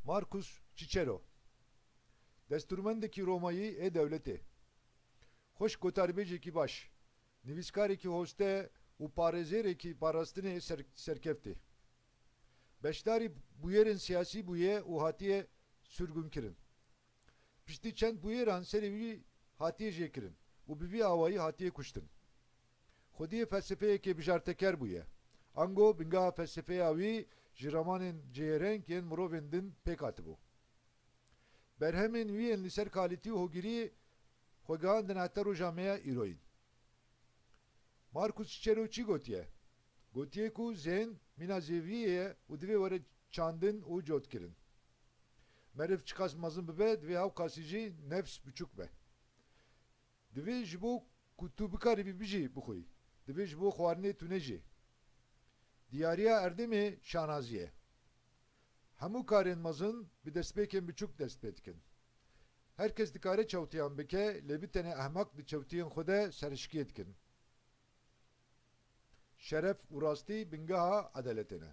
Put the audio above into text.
Marcus Cicero Desturmendeki Roma'yı e-devleti Hoş gotarbeceki baş Nivîskareki hoste û parêzêrekî parastinê serkefti. Beşdarî bûyerên siyasî bûye û hatiye sürgûnkirin. Piştî çend bûyeran serê wî hatiye jêkirin û bi vî awayî hatiye kuştin. Xwediyê felsefeyekê bijarteker bûye. Ango bingeha felsefeya wî ji ramanên cêreng yên mirovên din pêk hatibû. Berhemên wî yên li ser kalitî û hogirî xwe gihandin heta roja me ya îroyîn. Marcus Cicero çi gotiye? Gotiye ku zihn mîna zêviyê ye û divê were çandin û cotkirin. Meriv çiqas mezin bibe divê hewqasî jî nefs biçûk be. Divê ji bo ku tu bikarî bijî bixwî. Divê ji bo xwarinê tu nejî. Diyariya Erdemê şanazî ye. Hemû karên mezin bi destpêkên biçûk dest pê dikin. Herkes dikare çewtiyan bike, lê bi tenê ehmek di çewtiyên xwe de serişkiyê dikin. Şeref û rastî bingeha edeletê ne.